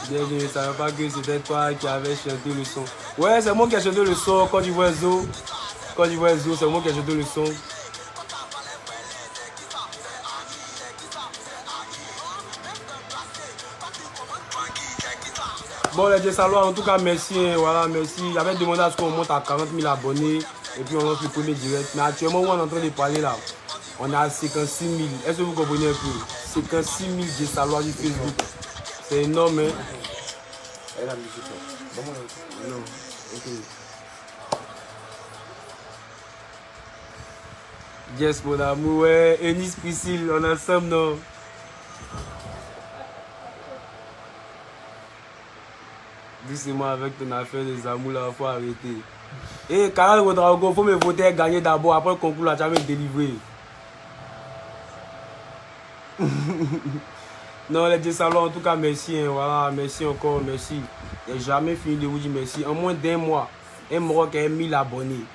Bien, je ne savais pas que c'était toi qui avais chanté le son. Ouais, c'est moi qui ai chanté le son quand tu vois Zo. Quand tu vois Zo, c'est moi qui ai chanté le son. Bon, les Djessalois, en tout cas, merci. Hein, voilà, merci. J'avais demandé à ce qu'on monte à 40 000 abonnés. Et puis on lance le premier direct. Mais actuellement, où on est en train de parler là, on est à 56 000. Est-ce que vous comprenez un peu? 56 000 Djessalois sur Facebook. C'est énorme, hein? Elle a mis ça. Non, ok. Yes, mon amour, ouais. Enis Priscille, on est ensemble, non? Dis-moi avec ton affaire des amours là, faut arrêter. Et Karel Ouedraogo, faut me voter gagner d'abord, après le concours là, tu vas me délivrer. Non, les Djessalois, en tout cas, merci, hein, voilà, merci encore, merci. J'ai jamais fini de vous dire merci. En moins d'un mois, un Maroc a 1000 abonnés.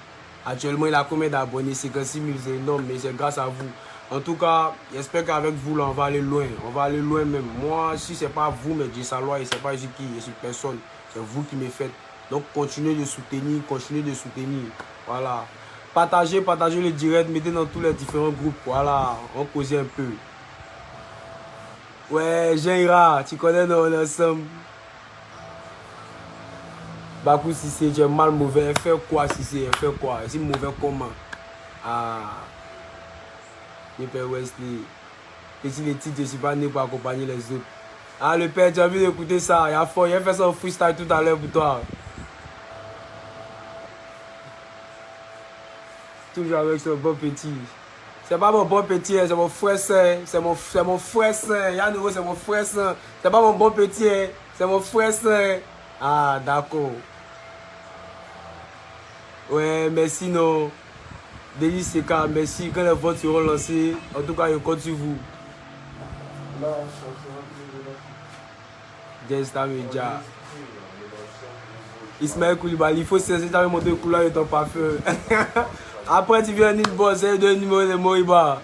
Actuellement, il a combien d'abonnés? 56 000, c'est énorme, mais c'est grâce à vous. En tout cas, j'espère qu'avec vous, là, on va aller loin. On va aller loin même. Moi, si ce n'est pas vous, mes Djessalois, et ce n'est pas ici qui, je suis personne. C'est vous qui me faites. Donc, continuez de soutenir, continuez de soutenir. Voilà. Partagez le direct, mettez dans tous les différents groupes. Voilà, on cause un peu. Ouais, Jean-Ira, tu connais, nous, on est ensemble. Bakou Sissé, tu es mal mauvais. Elle fait quoi, Sissé? Elle fait quoi? C'est mauvais comment? Ah. Le père Wesley. Et si les titres, je ne suis pas né pour accompagner les autres. Ah, le père, tu as envie d'écouter ça? Il a fait ça en freestyle tout à l'heure pour toi. Toujours avec ce bon petit. C'est pas mon bon petit, c'est mon frère saint. C'est mon frère saint. Yann Nouveau, c'est mon frère saint. C'est pas mon bon petit, c'est mon frère saint. Ah, d'accord. Ouais, merci, non. Denis Seka, merci. Quand les votes seront lancés, en tout cas, je compte sur vous. Gesta Media. Ismaël Koulibaly, il faut cesser de monter le couleur de ton parfum. Après, tu viens en inbox, c'est deux numéros de Moriba.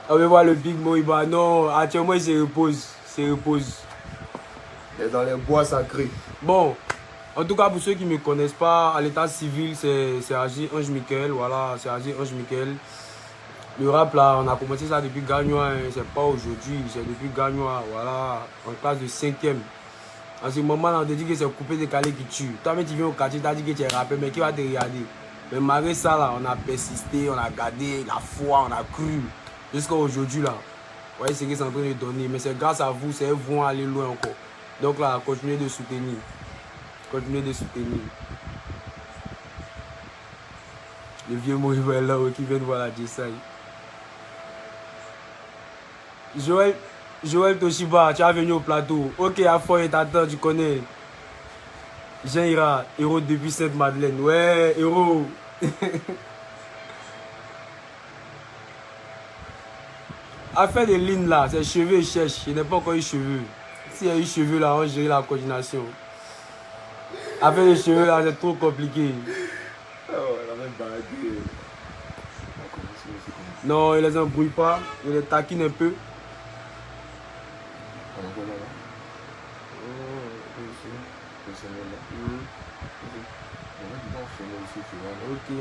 On va voir le big Moriba. Non, actuellement, il se repose. Il est dans les bois sacrés. Bon, en tout cas, pour ceux qui ne me connaissent pas, à l'état civil, c'est Agi Ange Michael. Voilà, c'est Agi Ange Michael. Le rap, là, on a commencé ça depuis Gagnois. Hein. C'est pas aujourd'hui, c'est depuis Gagnois. Voilà, en classe de 5e. En ce moment, là, on te dit que c'est coupé décalé qui tue. Toi, tu viens au quartier, tu as dit que tu es rappé, mais qui va te regarder? Mais malgré ça, là, on a persisté, on a gardé la foi, on a cru. Jusqu'à aujourd'hui, là. Vous voyez ce que c'est en train de donner. Mais c'est grâce à vous, c'est vous vont aller loin encore. Donc là, continuez de soutenir. Continuez de soutenir. Le vieux Moriba là qui vient de voir la Jessai. Joël Toshiba, tu es venu au plateau. Ok, à fond, et t'attends, tu connais. Jean-Ira, héros depuis Sainte-Madeleine. Ouais, héros. À faire des lignes là, c'est cheveux, il cherche. Il n'a pas encore eu cheveux. S'il y a eu cheveux là, on gère la coordination. À faire des cheveux là, c'est trop compliqué. Non, il les embrouille pas, il les taquine un peu. Ok.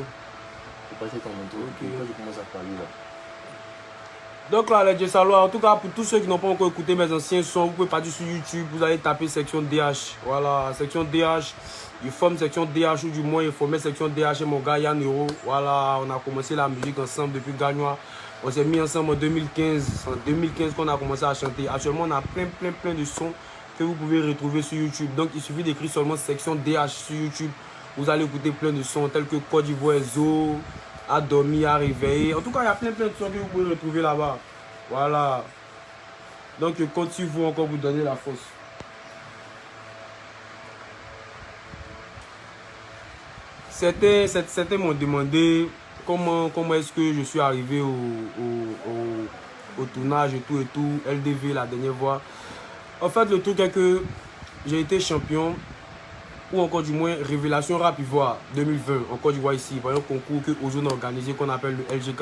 Donc là, les Djessalois, en tout cas pour tous ceux qui n'ont pas encore écouté mes anciens sons, vous pouvez partir sur YouTube, vous allez taper section DH. Voilà, section DH. Il forme section DH ou du moins il formait section DH et mon gars Yann Euro. Voilà, on a commencé la musique ensemble depuis Gagnois. On s'est mis ensemble en 2015. En 2015 qu'on a commencé à chanter. Actuellement, on a plein de sons que vous pouvez retrouver sur YouTube. Donc il suffit d'écrire seulement section DH sur YouTube. Vous allez écouter plein de sons tels que Côte d'Ivoire, Zo, à dormir, à réveiller. En tout cas, il y a plein de sons que vous pouvez retrouver là-bas. Voilà. Donc je compte sur vous encore vous donner la force. Certains m'ont demandé comment est-ce que je suis arrivé au tournage et tout, LDV la dernière fois. En fait, le truc est que j'ai été champion, ou encore du moins Révélation Rap Ivoire 2020, encore du moins ici, par un concours que Ozone a organisé qu'on appelle le LGK.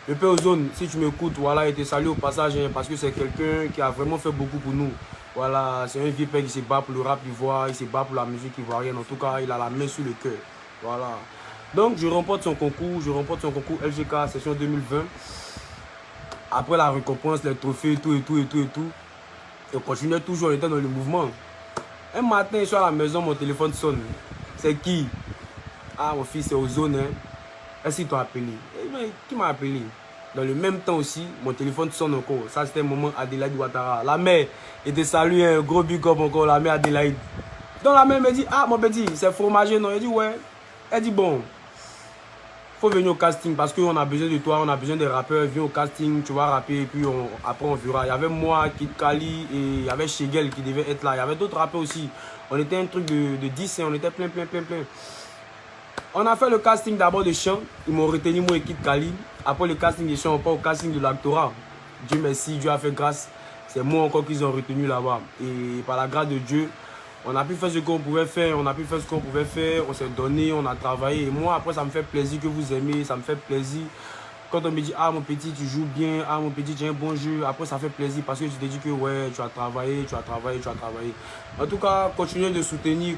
Le père Ozone, si tu m'écoutes, voilà, il te salue au passage, hein, parce que c'est quelqu'un qui a vraiment fait beaucoup pour nous. Voilà, c'est un vieux père qui se bat pour le rap ivoire, il se bat pour la musique ivoirienne. En tout cas, il a la main sur le cœur. Voilà. Donc, je remporte son concours LGK session 2020. Après la récompense, les trophées, tout. Et on continuait toujours, on était dans le mouvement. Un matin, je suis à la maison, mon téléphone sonne. C'est qui? Ah, mon fils, c'est Ozone. Hein. Est-ce qu'ils t'ont appelé? Mais qui m'a appelé? Dans le même temps aussi, mon téléphone sonne encore. Ça, c'était un moment Adélaïde Ouattara. La mère était saluée, un gros big up encore, la mère Adélaïde. Donc la mère me dit, ah, mon petit, c'est fromager, non? Elle dit, ouais. Elle dit, bon, faut venir au casting parce qu'on a besoin de toi, on a besoin des rappeurs. Viens au casting, tu vas rapper et puis après on verra. Il y avait moi, Kid Kali et il y avait Shegel qui devait être là. Il y avait d'autres rappeurs aussi. On était un truc de 10 et on était plein. On a fait le casting d'abord de chant. Ils m'ont retenu moi et Kid Kali. Après le casting de chant, on part au casting de l'actorat. Dieu merci, Dieu a fait grâce. C'est moi encore qu'ils ont retenu là-bas. Et par la grâce de Dieu, on a pu faire ce qu'on pouvait faire, on s'est donné, on a travaillé. Et moi, après, ça me fait plaisir que vous aimez, ça me fait plaisir. Quand on me dit, ah mon petit, tu joues bien, ah mon petit, tu as un bon jeu, après, ça fait plaisir parce que tu te dis que, ouais, tu as travaillé. En tout cas, continuez de soutenir.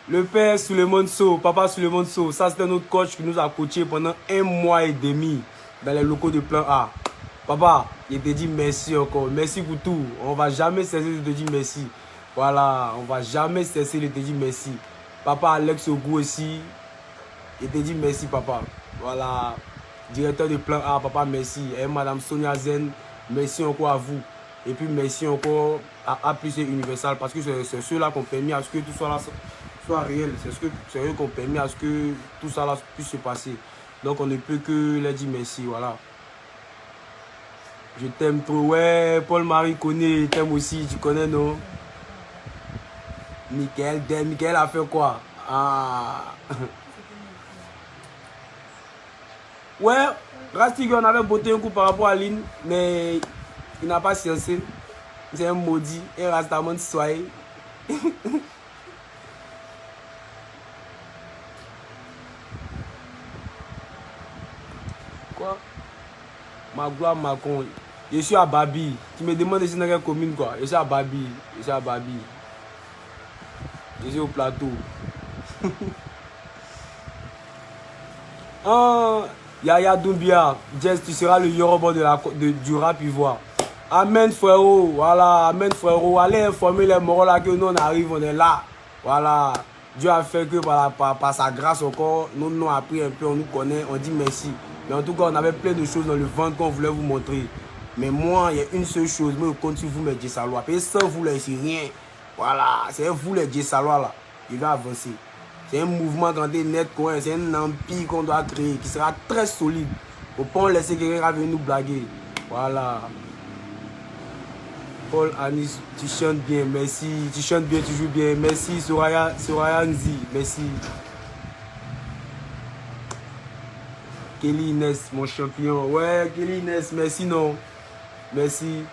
Le père Souleymane Sow, papa Souleymane Sow, ça c'était notre coach qui nous a coaché pendant 1 mois et demi dans les locaux de Plan A. Papa, il te dit merci encore, merci pour tout. On ne va jamais cesser de te dire merci. Voilà, on ne va jamais cesser de te dire merci. Papa Alex Ogou aussi, il te dit merci papa. Voilà, directeur de Plan A, papa merci. Et madame Sonia Zen, merci encore à vous. Et puis merci encore à A+ et Universal parce que c'est ceux-là qui ont permis à ce que tout soit réel. C'est eux qui ont permis à ce que tout ça là puisse se passer. Donc on ne peut que leur dire merci, voilà. Je t'aime trop, ouais, Paul-Marie connaît, t'aime aussi, tu connais non? Michael a fait quoi? Ah. Ouais, Rastig on avait botté un coup par rapport à Lynn, mais il n'a pas cessé. C'est un maudit, et Rastaman soyez. Quoi? Ma gloire, Macron. Je suis à Babi. Tu me demandes si dans quelle commune quoi? Je suis à Babi. Je suis au plateau. Yaya Doumbia, Jess, tu seras le Yoruba du rap ivoire. Amen frérot, voilà, amen frérot. Allez informer les morts là que nous on arrive, on est là. Voilà. Dieu a fait que par sa grâce encore, nous nous appris un peu, on nous connaît, on dit merci. Mais en tout cas, on avait plein de choses dans le ventre qu'on voulait vous montrer. Mais moi, il y a une seule chose, moi je compte sur vous mes Djessalois. Et sans vous là, c'est rien. Voilà, c'est vous les Djessalois là. Il va avancer. C'est un mouvement quand t'es net, c'est un empire qu'on doit créer qui sera très solide. Faut pas laisser quelqu'un venir nous blaguer. Voilà. Paul Anis, tu chantes bien, merci. Tu chantes bien, tu joues bien, merci. Soraya Nzi, merci. Kelly Inès, mon champion. Ouais, Kelly Inès, merci non. Merci.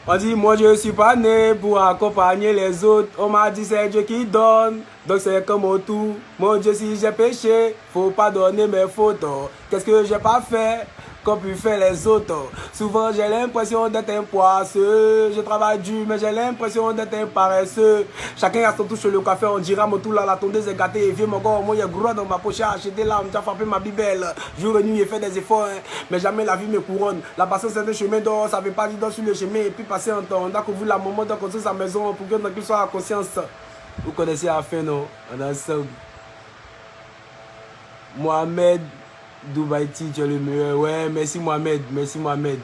On dit, moi je suis pas né pour accompagner les autres. On m'a dit c'est Dieu qui donne. Donc c'est comme tout. Mon Dieu, si j'ai péché, faut pardonner mes fautes. Qu'est-ce que j'ai pas fait qu'ont pu faire les autres? Souvent j'ai l'impression d'être un poisseux. Je travaille dur, mais j'ai l'impression d'être un paresseux. Chacun a son touche le café, on dira mon tout là, la tondeuse est gâtée. Et vieux mon gars, moi il y a gros dans ma poche à acheter là, on m'a frappé ma bibelle. Jour et nuit, j'ai fait des efforts, hein. Mais jamais la vie me couronne. La patience c'est un chemin d'or, ça veut pas dire sur le chemin et puis passer un temps. On a couvert la maman de construire sa maison pour qu'il soit à conscience. Vous connaissez la fin, non? On a ensemble. Mohamed Dubaïti, tu es le meilleur. Ouais, merci Mohamed, merci Mohamed.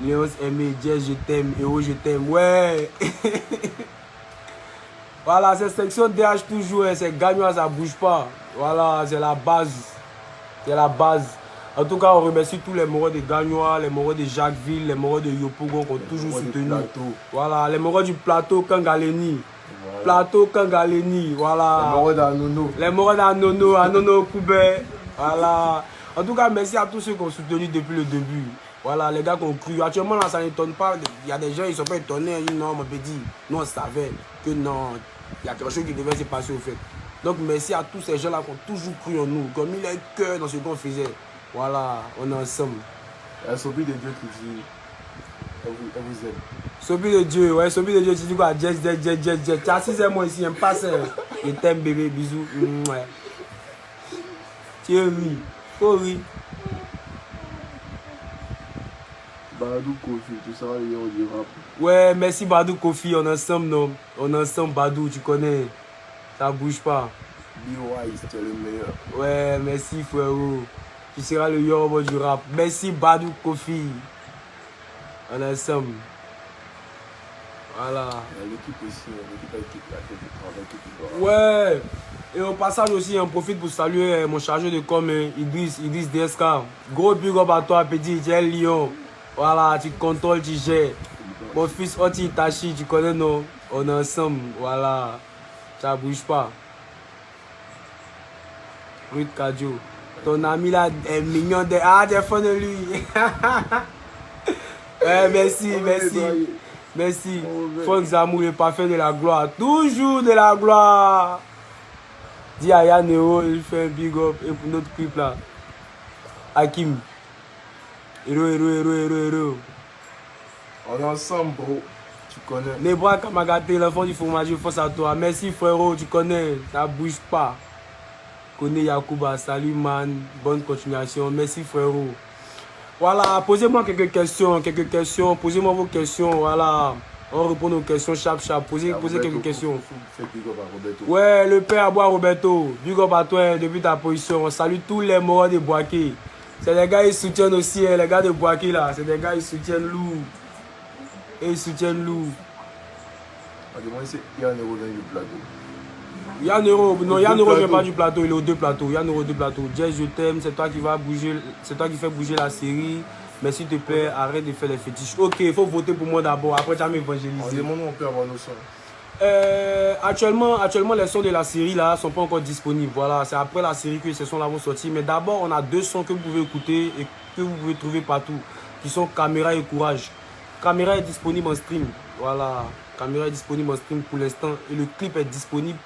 Léonce aimé, Jess, je t'aime. Héros, je t'aime. Ouais. Voilà, cette section DH toujours, hein, c'est gagnant, ça bouge pas. Voilà, c'est la base. C'est la base. En tout cas, on remercie tous les moraux de Gagnois, les moraux de Jacquesville, les moraux de Yopougon qui ont toujours soutenu. Voilà, les moraux du plateau Kangaleni. Voilà. Plateau Kangaleni, voilà. Les moraux d'Anono. Les moraux d'Anono, Anono Koubé. Voilà. En tout cas, merci à tous ceux qui ont soutenu depuis le début. Voilà, les gars qui ont cru. Actuellement, là, ça n'étonne pas. Il y a des gens, ils ne sont pas étonnés. Ils disent non, mon petit, nous, on savait que non, il y a quelque chose qui devait se passer au fait. Donc merci à tous ces gens-là qui ont toujours cru en nous, qui ont mis leur cœur dans ce qu'on faisait. Voilà, on est ensemble. Il y a Sobi de Dieu qui dit, elle vous aime. Sobi de Dieu, ouais, Sobi de Dieu, tu dis quoi? Jet. Tu as 6 mois ici, un passe. Je t'aime bébé, bisous. Ouais. Tu ris, faut rire. Badou Kofi, tu seras le héros du rap. Ouais, merci Badou Kofi, on est ensemble, non? On est ensemble, Badou, tu connais. Ça bouge pas. Be wise, tu es le meilleur. Ouais, merci frérot. Tu seras le héros du rap. Merci Badou Kofi. On est ensemble. Voilà. L'équipe aussi, l'équipe a fait du travail. Ouais. Et au passage aussi, j'en profite pour saluer mon chargé de com, Idriss DSK. Gros big up à toi, petit, tu es lion. Voilà, tu contrôles, tu gères. Mon fils Oti Itachi, tu connais, non? On est ensemble, voilà. Ça bouge pas. Ruth Kadio. Ton ami là est mignon. Ah, t'es fan de lui. Ouais, merci. Merci. Franck Zamou, le parfait de la gloire. Toujours de la gloire. Dis à Yann Nero, il fait un big up. Et pour notre clip là. Hakim. Héros. On est ensemble, bro. Tu connais. Les bras Kamagaté, l'enfant du fromager, face à toi. Merci frérot, tu connais. Ça bouge pas. Connais Yacouba, salut man. Bonne continuation. Merci frérot. Voilà, posez-moi quelques questions. Posez-moi vos questions. Voilà. On répond aux questions chap. Posez quelques questions. Ouais, le père à bois Roberto. Big up à toi depuis ta position. On salue tous les morts de Boaké. C'est des gars qui soutiennent aussi, les gars de Boaké là. C'est des gars qui soutiennent lourd. Et ils soutiennent lourd. Il y a un euro dans le plateau. Yann Euro, non, Yann Euro vient pas du plateau, il est aux 2 plateaux. Yann Euro 2 plateaux. Jess, je t'aime, c'est toi qui va bouger, c'est toi qui fais bouger la série. Mais s'il te plaît, arrête de faire les fétiches. Ok, il faut voter pour moi d'abord, après tu vas m'évangéliser. On peut avoir nos sons. Actuellement, les sons de la série là sont pas encore disponibles. Voilà, c'est après la série que ces sons là vont sortir. Mais d'abord, on a 2 sons que vous pouvez écouter et que vous pouvez trouver partout, qui sont Caméra et Courage. Caméra est disponible en stream. Voilà, Caméra est disponible en stream pour l'instant et le clip est disponible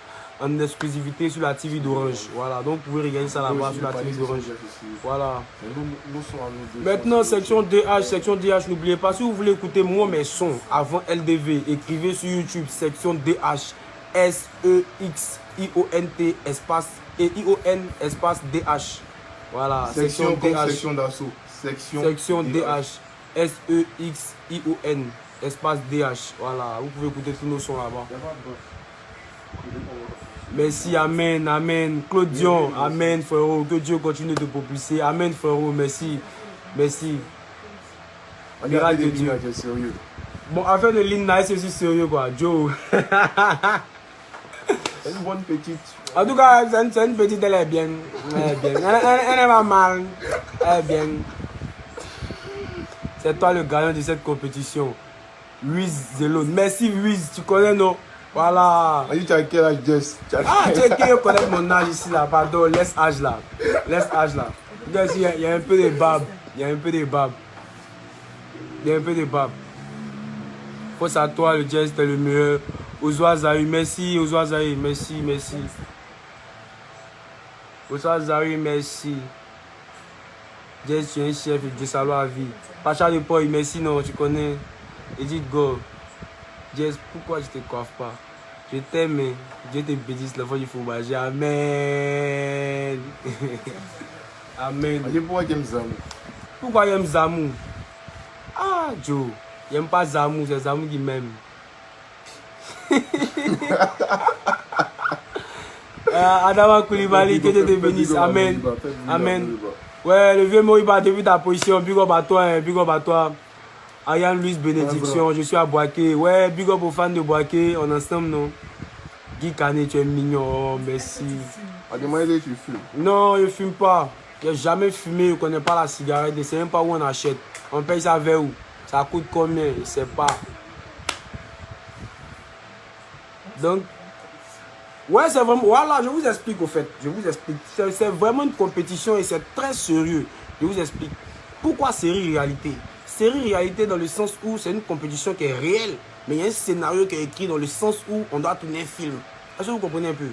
en exclusivité sur la TV d'Orange. Voilà, donc vous pouvez regarder ça là-bas sur la TV d'Orange. Voilà. Maintenant, section DH, n'oubliez pas, si vous voulez écouter moi mes sons avant LDV, écrivez sur YouTube section DH, SEXIONT espace et ION espace DH. Voilà, section d'assaut. Section DH, SEXION espace DH. Voilà, vous pouvez écouter tous nos sons là-bas. Merci, amen. Claudion, amen frérot. Que Dieu continue de propulser. Amen frérot, merci. Miracle de Dieu. Sérieux. Bon, affaire de Lina, c'est aussi sérieux quoi, Joe. C'est une bonne petite. En tout cas, c'est une petite, elle est bien. Elle est pas mal. Elle est bien. C'est toi le gagnant de cette compétition. Ruiz Zelone. Merci Ruiz, tu connais non? Voilà. Tu as quel âge, Jess? Ah, tu es qui connaître mon âge ici là, pardon, laisse âge là. Il y a un peu de barbe. Force à toi, le Jess, t'es le meilleur. Ozoa Zahir, merci. Ozoa Zahir, merci. Ozoa Zahir, merci. Jess, tu es un chef de salon à vie. Pacha de Paul, merci, non, tu connais. Edith Go. Jess, pourquoi je te coiffe pas? Je t'aime, mais Dieu te bénisse, l'enfant du fromager. Amen. Amen. Pourquoi tu aimes Zamou? Pourquoi il aime Zamou? Ah, Joe, il n'aime pas Zamou, c'est Zamou qui m'aime. Adama Koulibaly, que Dieu te bénisse. Amen. Ouais, le vieux Moïba, depuis ta position, big up à toi. Ayan Luis Bénédiction, je suis à Boaké. Ouais, big up aux fans de Boaké, on est ensemble, non? Guy Canet, tu es mignon, merci. Tu fumes? Non, je ne fume pas. Je n'ai jamais fumé, je ne connais pas la cigarette, je ne sais même pas où on achète. On paye ça vers où? Ça coûte combien? Je ne sais pas. Donc, ouais, c'est vraiment. Voilà, je vous explique au fait. C'est vraiment une compétition et c'est très sérieux. Je vous explique. Pourquoi série réalité? Série réalité dans le sens où c'est une compétition qui est réelle, mais il y a un scénario qui est écrit dans le sens où on doit tourner un film. Est-ce que vous comprenez un peu?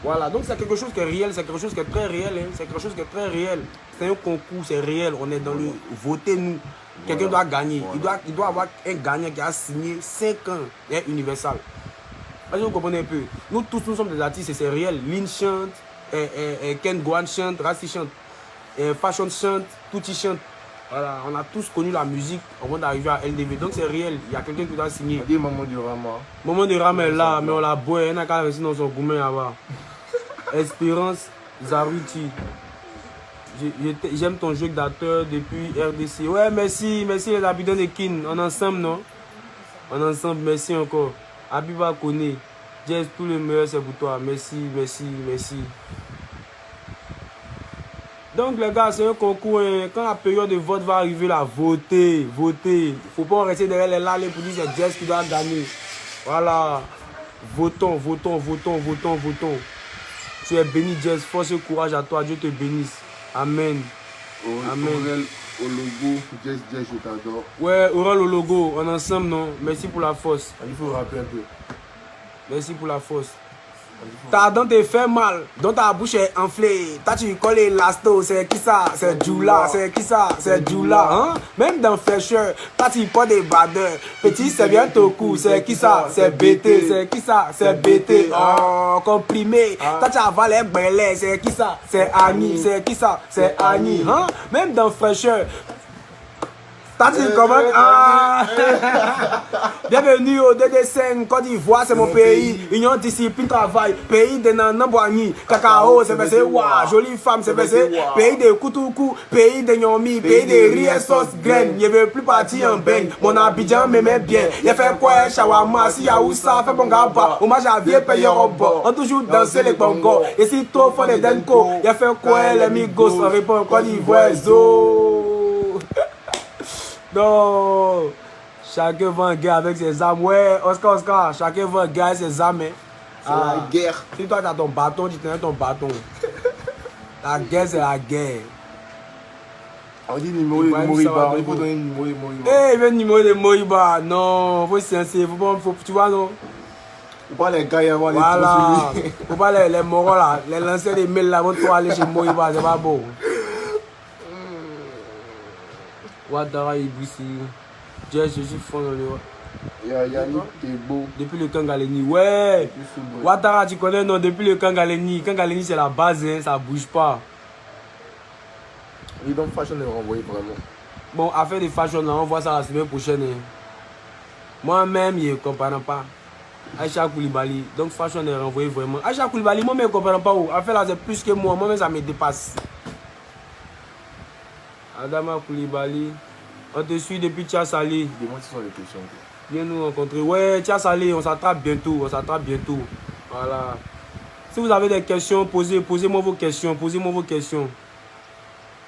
Voilà, donc c'est quelque chose qui est réel, c'est quelque chose qui est très réel, hein. C'est quelque chose qui est très réel. C'est un concours, c'est réel, on est dans le votez-nous. Quelqu'un doit gagner, il doit avoir un gagnant qui a signé 5 ans, et universal. Est-ce que vous comprenez un peu? Nous tous, nous sommes des artistes et c'est réel. Lynn chante, Ken Gohan chante, Rassi chante, Fashion chante, Tutti chante. Voilà, on a tous connu la musique avant d'arriver à LDV, donc c'est réel. Il y a quelqu'un qui doit signer. On dit Maman du Rama. Maman de Rama est là, mais on la boit, elle n'a qu'à rester dans son gourmet là-bas. Espérance Zaruti. J'aime ton jeu d'acteur depuis RDC. Ouais, merci, merci les habitants de Kin. On est ensemble, non? On est ensemble, merci encore. Abiba Kone. Jess, tout le meilleur c'est pour toi. Merci, merci, merci. Donc les gars, c'est un concours. Hein. Quand la période de vote va arriver là, votez, votez. Il ne faut pas rester derrière les lalés pour dire que c'est Jess qui doit gagner. Voilà. Votons, votons, votons, votons, votons. Tu es béni, Jess. Force et courage à toi. Dieu te bénisse. Amen. Amen. Aurel au logo, Jess, je t'adore. Ouais, Aurel au logo. On est ensemble, non? Merci pour la force. Il faut rappeler un peu. Merci pour la force. Ta dent te fait mal, dont ta bouche est enflée. Toi tu colles l'élasto, c'est qui ça? C'est Djoula, c'est qui ça? C'est Djoula, hein? Même dans fraîcheur, toi tu portes des badeurs. Petit c'est bien ton cou, c'est qui ça? C'est BT, c'est qui ça? C'est BT, oh, comprimé. Toi tu avales les belets, c'est qui ça? C'est Annie, c'est qui ça? C'est Annie, hein? Même dans fraîcheur. Bienvenue au DD5 Côte d'Ivoire, c'est mon pays. Union, discipline, travail. Pays de Nanamboigny. Cacao, c'est baissé. Waouh, jolie femme, c'est baissé. Pays de Koutoukou. Pays de Nyomi. Pays de riz et sauce graine. Je veux plus partir en beigne. Mon Abidjan m'aimait bien. Il fait quoi, Shawama, si Yaoussa, fait bon gaba. Hommage à vieux payé au bord. On toujours danser les bongos. Et si trop fort les denko. Il fait quoi, les migos, on répond Côte d'Ivoire, zo. Non, chacun va en guerre avec ses armes. Ouais, Oscar, chacun va en guerre avec ses armes. C'est la guerre. Si toi tu as ton bâton, tu tiens ton bâton. La guerre, c'est la guerre. On dit numéro de Moriba. Il faut donner le numéro de Moriba. Eh, il veut le numéro de Moriba. Non, faut sincère. Faut, tu vois, non? Faut pas les gars y avoir les voilà. Faut pas les moraux là. Les lancer des mails là, vont toi aller chez Moriba, c'est pas bon. Ouattara Ibrissi. Jess, je suis fond dans le. Yannick, t'es beau. Depuis le Kangaleni. Ouais. Ouattara, tu connais, non? Depuis le Kangaleni. Kangaleni, c'est la base, hein, ça bouge pas. Oui, donc Fashion est renvoyé vraiment. Bon, affaire de Fashion, là, on voit ça la semaine prochaine. Hein. Moi-même, je ne comprends pas. Aïcha Koulibaly. Donc, Fashion est renvoyé vraiment. Aïcha Koulibaly, moi-même, je ne comprends pas où. Affaire là, c'est plus que moi. Moi-même, ça me dépasse. Adama Koulibaly, on te suit depuis Tchassali. Dis-moi si ce sont les questions. Viens nous rencontrer. Ouais, Tchassali, on s'attrape bientôt. On s'attrape bientôt. Voilà. Si vous avez des questions, posez-moi vos questions. Posez-moi vos questions.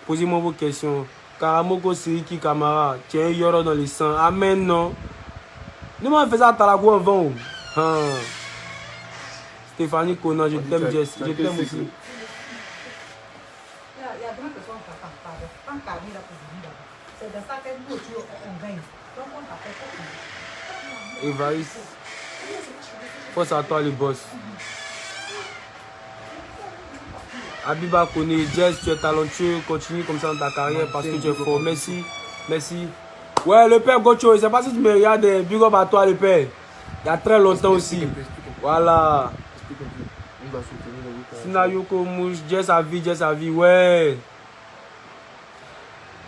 Posez-moi vos questions. Karamoko Siriki Kamara, tu es un yoro dans le sang. Amen, non. Nous m'avons fait ça à Talago avant. Stéphanie Conan, je t'aime, Jess. Je t'aime aussi. C'est de ça que nous, on gagne. Donc, on a fait ça. Évariste. Force à toi, le boss. Abiba Kone, Jess, tu es talentueux. Continue comme ça dans ta carrière parce que tu es fort. Merci. Merci. Ouais, le père Gocho, je ne sais pas si tu me regardes. Big up à toi, le père. Il y a très longtemps aussi. Voilà. Sinayoko Mouche, Jess à vie, ouais.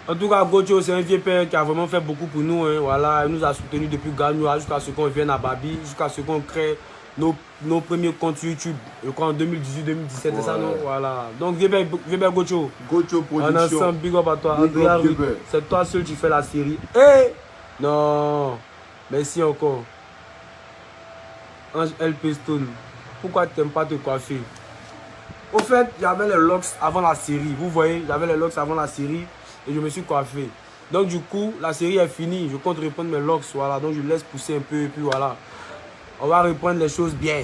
En tout cas, Gocho, c'est un vieux père qui a vraiment fait beaucoup pour nous. Hein. Voilà, il nous a soutenus depuis Gagnoa jusqu'à ce qu'on vienne à Babi, jusqu'à ce qu'on crée nos premiers comptes YouTube. Je crois en 2018-2017, c'est ça, non? Voilà. Donc, vieux père Gocho. Gocho Production. On ensemble, big up à toi. C'est toi seul qui fais la série. Eh! Non! Merci encore. Ange LP Stone. Pourquoi tu n'aimes pas te coiffer? Au fait, j'avais les locks avant la série. Vous voyez, j'avais les locks avant la série. Et je me suis coiffé. Donc du coup, la série est finie. Je compte reprendre mes locks. Voilà. Donc je laisse pousser un peu. Et puis voilà. On va reprendre les choses bien.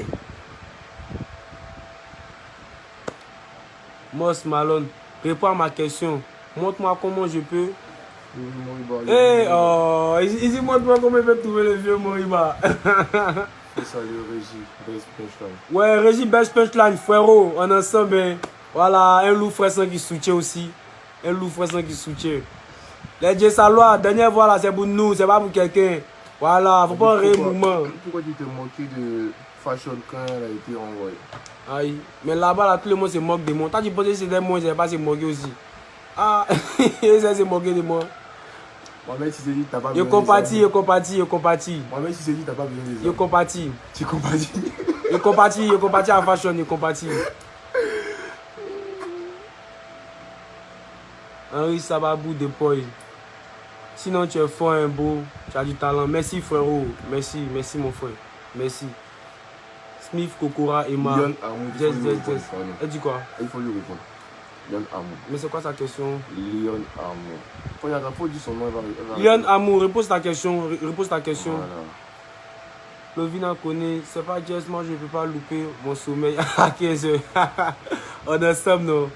Moss Malone, réponds à ma question. Montre-moi comment je peux. Hey, oh, ici, montre-moi comment je peux trouver le vieux Moriba. Et salut Régie, Best Punchline. Ouais, Régie Best Punchline, frérot. On est ensemble. Hein. Voilà, un loup fraissant qui soutient aussi. Un loup fraissant qui soutient. Les Djessalois, dernière fois là, c'est pour nous, c'est pas pour quelqu'un. Voilà, faut pas rire mouvement. Pourquoi tu t'es moqué de Fashion quand elle a été envoyée? Aïe, mais là-bas, là, tout le monde se moque de moi. Toi, tu penses que c'était moi, je n'ai pas se moquer aussi. Ah, ça se moquer de moi. Moi-même, si c'est dit, t'as pas besoin de ça. Je compatis. Moi-même, si c'est dit, t'as pas besoin de ça. Je compatis. Tu compatis. Je compatis à Fashion, je compatis. Henri Sababou de Poy. Sinon, tu es fort, un beau, tu as du talent. Merci, frérot. Merci mon frère. Merci. Smith, Kokora, Emma. Lyon Amour. Elle dit quoi? Il faut lui répondre. Lyon Amour. Mais c'est quoi sa question? Lyon Amour. Faut dire son nom. Lyon Amour, repose ta question. Voilà. Lovina connaît, c'est pas Jess, moi je ne peux pas louper mon sommeil à 15h. On est ensemble, non?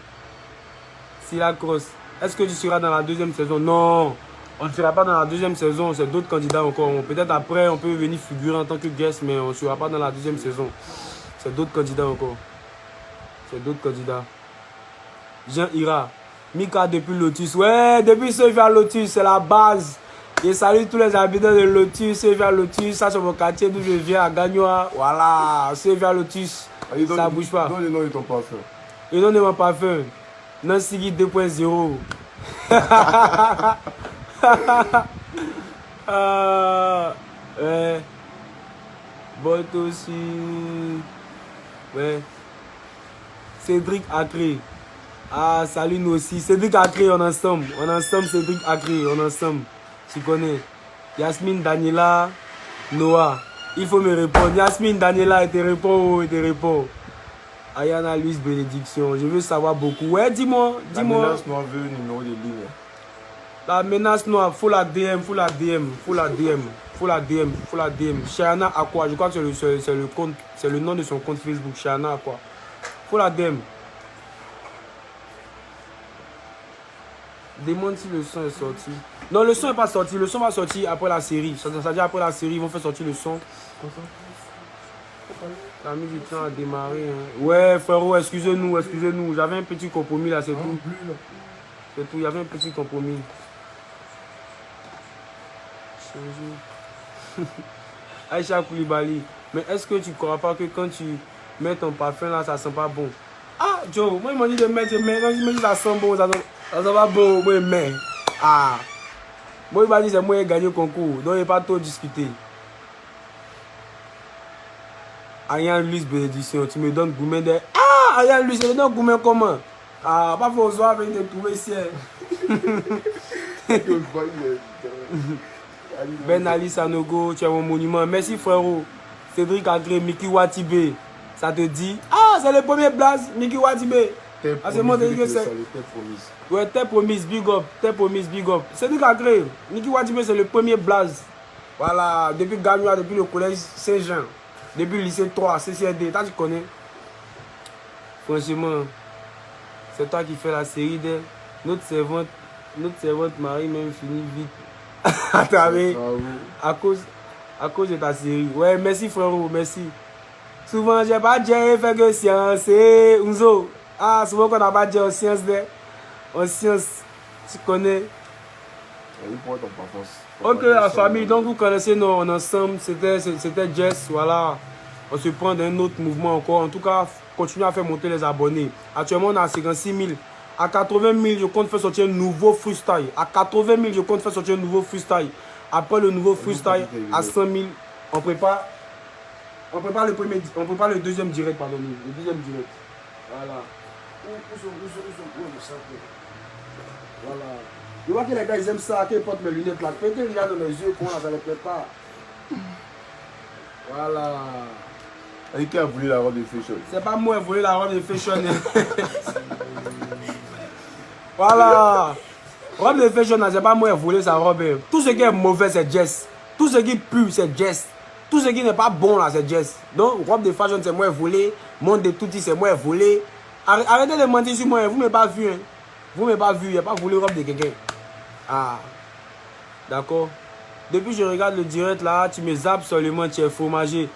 Si la crosse. Est-ce que tu seras dans la deuxième saison? Non, on ne sera pas dans la deuxième saison, c'est d'autres candidats encore. Peut-être après, on peut venir figurer en tant que guest, mais on ne sera pas dans la deuxième saison. C'est d'autres candidats encore. C'est d'autres candidats. Jean Ira. Mika depuis Lotus. Ouais, depuis ce vers Lotus, c'est la base. Et salut tous les habitants de Lotus, ce vers Lotus. Ça, c'est mon quartier d'où je viens à Gagnoa. Voilà, ce vers Lotus. Ça bouge pas. Donne le nom de ton parfum. Le nom de mon parfum. Nansigi 2.0. Ouais. Bot aussi. Ouais. Cédric Acré. Ah, salut nous aussi. Cédric Acré, on est ensemble. On est ensemble, Cédric Acré, on est ensemble. Tu connais. Yasmine, Daniela, Noah. Il faut me répondre. Yasmine, Daniela, elle te répond, elle te répond. Ayana Luis Bénédiction, je veux savoir beaucoup. Ouais, dis-moi. La menace noire veut le numéro de ligne. La menace noire, faut la DM. Shana Aqua, je crois que c'est le nom de son compte Facebook. Shana Aqua. Faut la DM. Demande si le son est sorti. Non, le son n'est pas sorti. Le son va sortir après la série. Ça veut dire après la série, ils vont faire sortir le son. La musique a démarré. Hein. Ouais, frérot, excusez-nous. J'avais un petit compromis là, c'est tout. C'est tout, il y avait un petit compromis. Aïcha Koulibaly. Mais est-ce que tu crois pas que quand tu mets ton parfum là, ça sent pas bon? Ah, Joe, moi, ils m'ont dit de mettre, mais quand je me dis ça sent bon, ça sent pas bon, moi, mais. Ah. Moi, il m'a dit c'est moi qui ai gagné le concours, donc il n'y a pas trop discuté. Ayan Luis Bénédiction, tu me donnes gourmet de... Ah, Ayan Luis, tu me donnes gourmet comment? Ah, pas faut soir avec te trouver ici. Ben Ali Sanogo, tu es mon monument. Merci frérot. Cédric Agré, Miki Watibé. Ça te dit? Ah, c'est le premier blaze, Miki Watibé. Ah, c'est moi qui dis que c'est. Ouais, t'es promise, big up. Cédric Agré, Miki Watibé, c'est le premier blaze. Voilà, depuis Gagnoa, depuis le collège Saint-Jean. Depuis le lycée 3, CCRD, tu connais? Franchement, c'est toi qui fais la série de notre servante Marie même finit vite. à cause de ta série. Ouais, merci frérot, merci. Souvent, j'ai pas dit fait que science et Unzo. Ah, souvent qu'on n'a pas dit en science, tu connais? Ok, la famille, donc vous connaissez nous ensemble, c'était Jess, voilà. On se prend d'un autre mouvement encore. En tout cas, continuez à faire monter les abonnés. Actuellement, on a 56 000. À 80 000, je compte faire sortir un nouveau freestyle. À 80 000, je compte faire sortir un nouveau freestyle. Après le nouveau freestyle, à 100 000, on prépare le deuxième direct, pardon. Le deuxième direct. Voilà. Voilà. Je vois que les gars, ils aiment ça, qu'ils portent mes lunettes là. Peut-être qu'ils regardent dans mes yeux, qu'on ne les prépare. Voilà. Et qui a voulu la robe de fashion? C'est pas moi qui ai volé la robe de fashion. Voilà. Robe de fashion, c'est pas moi qui ai volé sa robe. Tout ce qui est mauvais, c'est Jess. Tout ce qui pue, c'est Jess. Tout ce qui n'est pas bon là, c'est Jess. Donc, robe de fashion, c'est moi qui ai volé. Monde de touti, c'est moi qui ai volé. Arrêtez de mentir sur moi, vous ne m'avez pas vu. Hein. Vous ne m'avez pas vu, il n'y a pas volé robe de quelqu'un. Ah. D'accord. Depuis que je regarde le direct là, tu me zappes seulement, tu es fromager.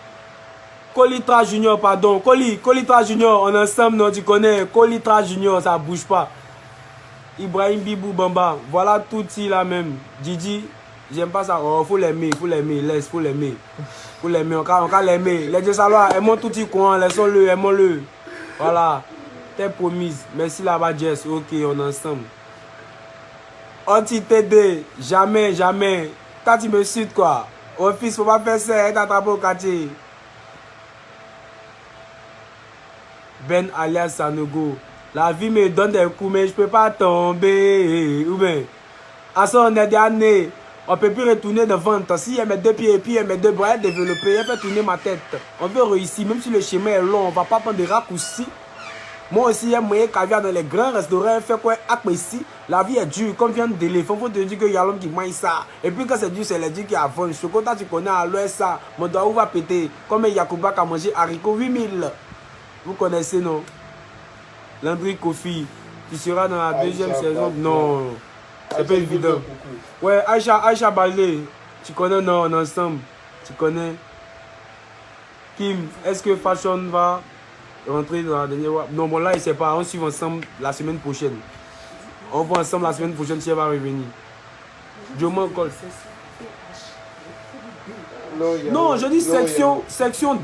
Colitra Junior, pardon. Colitra Junior, on est ensemble, non, tu connais. Colitra Junior, ça bouge pas. Ibrahim Bibou Bamba, voilà tout il là même. Didi, j'aime pas ça. Oh, faut l'aimer, laisse, faut l'aimer. Faut l'aimer, on va l'aimer. Les deux salons, aimons tout y coin, laissons-le, aimons-le. Voilà, t'es promise. Merci là-bas, Jess. Ok, on est ensemble. Anti-TD, jamais, jamais. Quand tu me suites, quoi. Oh, fils, faut pas faire ça, t'attraper au quartier. Ben alias Sanogo. La vie me donne des coups, mais je peux pas tomber. Ou bien, à ça, on est dernier. On peut plus retourner devant. Si elle met deux pieds et puis elle met deux bras développés, elle fait tourner ma tête. On veut réussir, même si le chemin est long, on va pas prendre des raccourcis. Moi aussi, j'aime moyen caviar dans les grands restaurants. Fait quoi, ici, la vie est dure. Comme vient d'éléphant, faut te dire qu'il y a l'homme qui mange ça. Et puis quand c'est dur, c'est les dieux qui avancent. Chocolat, tu connais à l'ouest ça. Mon doigt va péter. Comme Yacouba qui a mangé haricots 8000. Vous connaissez, non? Landry Kofi, tu seras dans la deuxième saison. Non, c'est pas évident. Ouais, Aïcha Balé, tu connais, non, on est ensemble. Tu connais. Kim, est-ce que Fashion va rentrer dans la dernière fois? Non, bon là, il ne sait pas. On suit ensemble la semaine prochaine. On va ensemble la semaine prochaine si elle va revenir. Joman Cole. Non, je dis section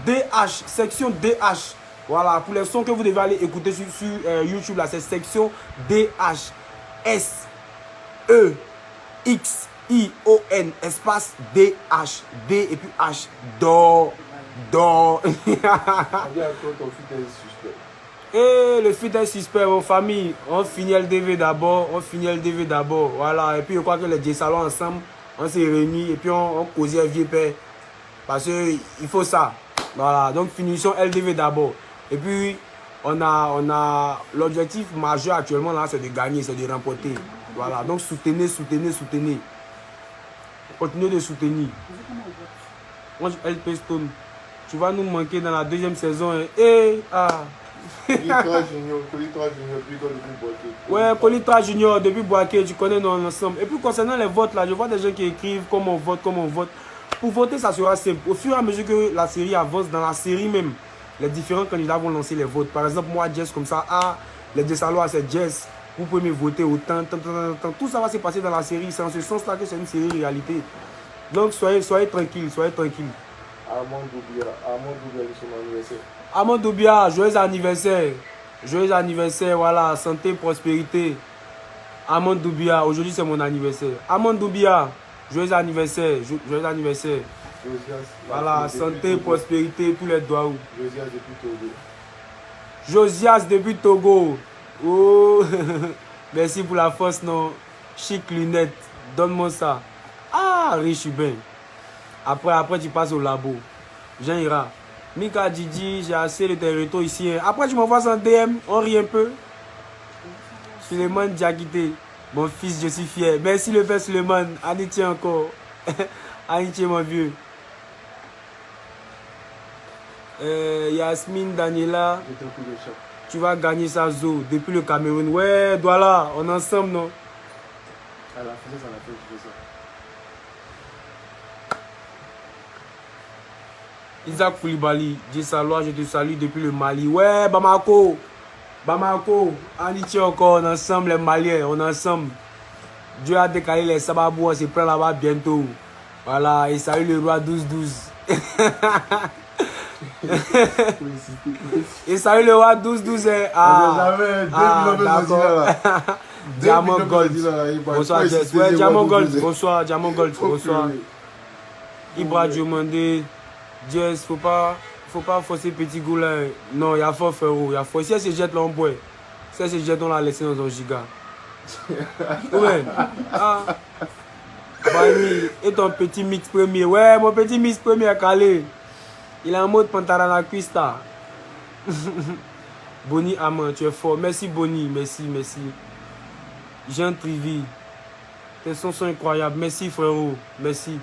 DH. Section DH. Voilà, pour les sons que vous devez aller écouter sur YouTube, là, c'est section DH. S-E-X-I-O-N, espace DH. D et puis H. Do. Et le fit est suspect, en famille. On finit LDV d'abord. Voilà, et puis je crois que les deux salons ensemble, on s'est réunis et puis on causait un vieux père. Parce qu'il faut ça. Voilà, donc finissons LDV d'abord. Et puis, on a l'objectif majeur actuellement là, c'est de gagner, c'est de remporter. Voilà, donc soutenez. Continuez de soutenir. Moi, LP Stone, tu vas nous manquer dans la deuxième saison. Colitra Junior, depuis Boaké. Ouais, Colitra Junior, depuis Boaké, tu connais nous ensemble. Et puis, concernant les votes là, je vois des gens qui écrivent comment on vote. Pour voter, ça sera simple. Au fur et à mesure que la série avance, dans la série même, les différents candidats vont lancer les votes. Par exemple, moi, Jess, comme ça, les deux salons, c'est Jess. Vous pouvez me voter autant, tout ça va se passer dans la série. C'est en ce sens-là que c'est une série réalité. Donc, soyez tranquille. Armand Doubia, c'est mon anniversaire. Armand Doubia, joyeux anniversaire, voilà, santé, prospérité. Armand Doubia, aujourd'hui c'est mon anniversaire. Armand Doubia, joyeux anniversaire. Voilà, santé, prospérité, tous les doigts. Josias depuis Togo. Oh, merci pour la force, non. Chic lunettes, donne-moi ça. Ah, riche bien. Après, tu passes au labo. Jean ira. Mika Didi, j'ai assez de tes retours ici. Après, tu m'envoies un DM, on rit un peu. Suleiman Diakité, mon fils, je suis fier. Merci le père Suleiman. Anitié encore. Anitié, mon vieux. Yasmine Daniela, tu vas gagner sa zo depuis le Cameroun. Ouais, voilà, on est ensemble, non? À la fin, ça l'a fait, je fais ça. Isaac Koulibaly, dis salut, je te salue depuis le Mali. Ouais, Bamako, Anitié encore, on est ensemble, les Maliens, on est ensemble. Dieu a décalé les sababous, on se prend là-bas bientôt. Voilà, et salut le roi 12-12. Et salut le roi 12-12. D'accord. Diamant Gold. Bonsoir, Jess. Ouais, Diamant Gold. Bonsoir, Diamant Gold. Bonsoir. Ibra Diomandé. Jess, faut pas forcer petit goût là. Non, il y a fort frérot. Il y a fort. Si elle se jette là, on boit. Si elle se jette, on l'a laissé dans un giga. Ouais. Bani, et ton petit mix premier. Ouais, mon petit mix premier est calé. Il a un mode Pantarana Cuista. Boni Aman, tu es fort. Merci Boni, merci. Jean Trivi. Tes sons sont incroyables. Merci frérot. Merci.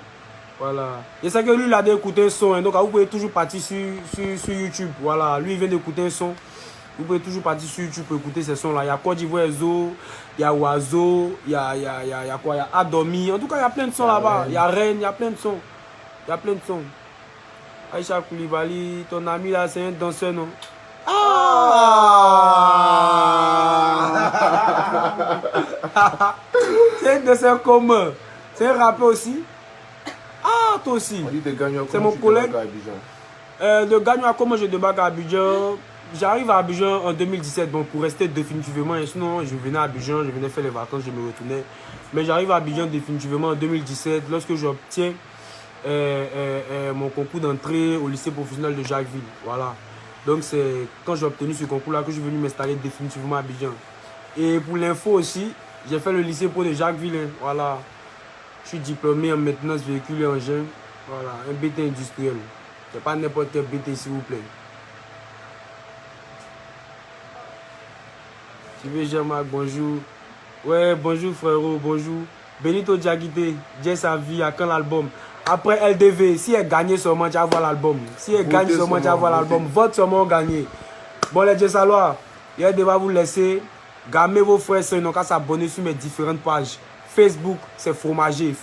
Voilà. Et c'est que lui, il a d'écouter un son. Donc, vous pouvez toujours partir sur YouTube. Voilà. Lui, il vient d'écouter un son. Vous pouvez toujours partir sur YouTube pour écouter ces sons-là. Il y a Côte d'Ivoire, Zo, il y a Oiseau, il y a quoi? Il y a Adomi. En tout cas, il y a plein de sons là-bas. Il y a Rennes, il y a plein de sons. Aïcha Koulibaly, ton ami là, c'est un danseur, non? C'est un danseur commun. C'est un rappeur aussi. Ah, toi aussi. C'est mon collègue. De Gagnon, comment je débarque à Abidjan? J'arrive à Abidjan en 2017, bon, pour rester définitivement. Sinon, je venais à Abidjan, je venais faire les vacances, je me retournais. Mais j'arrive à Abidjan définitivement en 2017, lorsque j'obtiens mon concours d'entrée au lycée professionnel de Jacquesville. Voilà. Donc, c'est quand j'ai obtenu ce concours-là que je suis venu m'installer définitivement à Abidjan. Et pour l'info aussi, j'ai fait le lycée pro de Jacquesville. Hein. Voilà. Je suis diplômé en maintenance véhicule et engin. Voilà, un BT industriel. C'est pas n'importe quel BT, s'il vous plaît. Tu veux, Jean-Marc, bonjour. Ouais, bonjour, frérot, bonjour. Benito Diakité, Jess sa vie, à quand l'album? Après LDV, si elle gagne seulement, tu vas voir l'album. Si elle gagne seulement, tu vas voir l'album. Vote seulement gagné. Bon, les Jessalois, il devra vous laisser. Gammez vos frères, ils n'ont qu'à s'abonner sur mes différentes pages. Facebook, c'est fromager.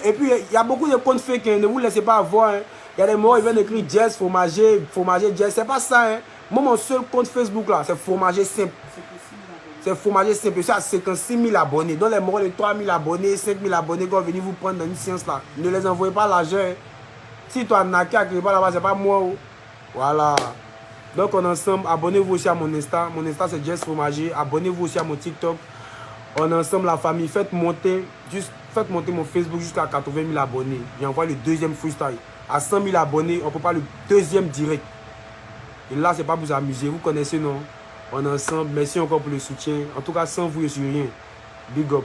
Et puis, il y a beaucoup de comptes fake, hein, ne vous laissez pas avoir. Hein. Il y a des morts, ils viennent écrire Jess, fromager, Jess. C'est pas ça. Hein. Moi, mon seul compte Facebook, là, c'est fromager simple. C'est fromager simple. Je suis à 56 000 abonnés. Dans les morts de 3 000 abonnés, 5 000 abonnés, quand venez vous prendre dans une séance là. Ne les envoyez pas l'argent. Hein. Si toi, Naki, à quelque part là-bas, c'est pas moi. Oh. Voilà. Donc, on est ensemble. Abonnez-vous aussi à mon Insta. Mon Insta, c'est Jess Fromager. Abonnez-vous aussi à mon TikTok. On est ensemble, la famille. Faites monter mon Facebook jusqu'à 80 000 abonnés. J'envoie le deuxième freestyle. À 100 000 abonnés, on peut pas le deuxième direct. Et là, c'est pas pour vous amuser. Vous connaissez, non? On est ensemble. Merci encore pour le soutien. En tout cas, sans vous, je suis rien. Big up.